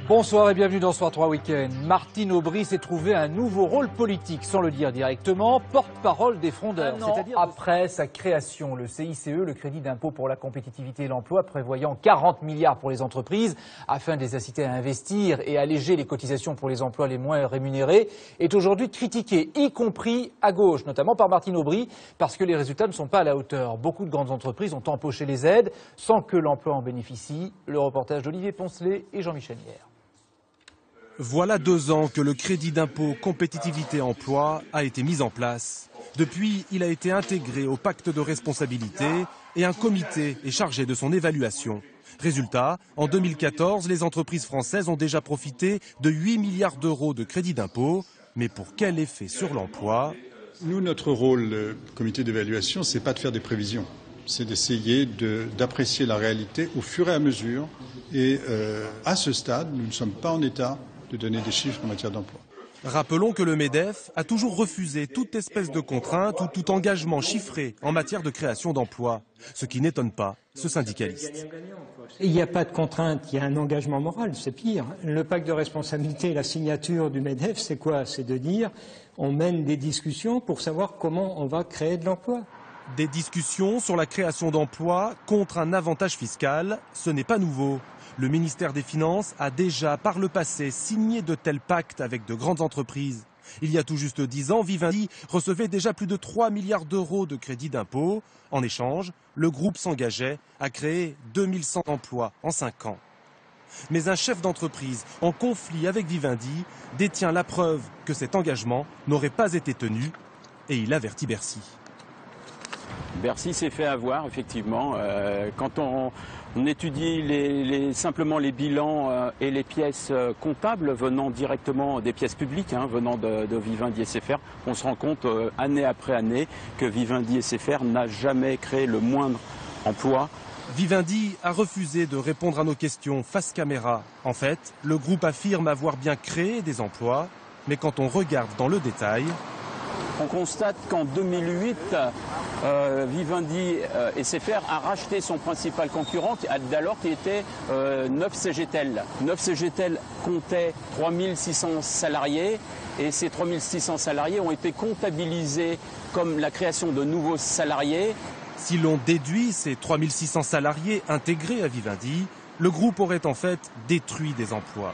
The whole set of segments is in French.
Bonsoir et bienvenue dans Soir 3 Week-end. Martine Aubry s'est trouvé un nouveau rôle politique, sans le dire directement, porte-parole des frondeurs. C'est-à-dire après sa création, le CICE, le crédit d'impôt pour la compétitivité et l'emploi, prévoyant 40 milliards pour les entreprises, afin de les inciter à investir et alléger les cotisations pour les emplois les moins rémunérés, est aujourd'hui critiqué, y compris à gauche, notamment par Martine Aubry, parce que les résultats ne sont pas à la hauteur. Beaucoup de grandes entreprises ont empoché les aides sans que l'emploi en bénéficie. Le reportage d'Olivier Poncelet et Jean-Michel Nier. Voilà 2 ans que le crédit d'impôt compétitivité-emploi a été mis en place. Depuis, il a été intégré au pacte de responsabilité et un comité est chargé de son évaluation. Résultat, en 2014, les entreprises françaises ont déjà profité de 8 milliards d'euros de crédit d'impôt. Mais pour quel effet sur l'emploi? Nous, notre rôle, le comité d'évaluation, c'est pas de faire des prévisions. C'est d'essayer d'apprécier la réalité au fur et à mesure. Et à ce stade, nous ne sommes pas en état de donner des chiffres en matière d'emploi. Rappelons que le MEDEF a toujours refusé toute espèce de contrainte ou tout engagement chiffré en matière de création d'emplois, ce qui n'étonne pas ce syndicaliste. Il n'y a pas de contrainte, il y a un engagement moral, c'est pire. Le pacte de responsabilité et la signature du MEDEF, c'est quoi? C'est de dire on mène des discussions pour savoir comment on va créer de l'emploi. Des discussions sur la création d'emplois contre un avantage fiscal, ce n'est pas nouveau. Le ministère des Finances a déjà, par le passé, signé de tels pactes avec de grandes entreprises. Il y a tout juste 10 ans, Vivendi recevait déjà plus de 3 milliards d'euros de crédit d'impôt. En échange, le groupe s'engageait à créer 2100 emplois en 5 ans. Mais un chef d'entreprise en conflit avec Vivendi détient la preuve que cet engagement n'aurait pas été tenu et il avertit Bercy. Bercy s'est fait avoir, effectivement. Quand on étudie simplement les bilans et les pièces comptables venant directement des pièces publiques, venant de Vivendi SFR, on se rend compte année après année que Vivendi SFR n'a jamais créé le moindre emploi. Vivendi a refusé de répondre à nos questions face caméra. En fait, le groupe affirme avoir bien créé des emplois, mais quand on regarde dans le détail... On constate qu'en 2008, Vivendi SFR a racheté son principal concurrent, d'alors qui était Neuf CGTEL. Neuf CGTEL comptait 3600 salariés et ces 3600 salariés ont été comptabilisés comme la création de nouveaux salariés. Si l'on déduit ces 3600 salariés intégrés à Vivendi, le groupe aurait en fait détruit des emplois.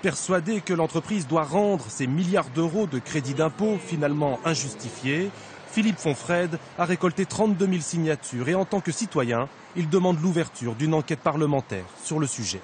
Persuadé que l'entreprise doit rendre ces milliards d'euros de crédit d'impôt finalement injustifiés, Philippe Fonfrède a récolté 32 000 signatures et en tant que citoyen, il demande l'ouverture d'une enquête parlementaire sur le sujet.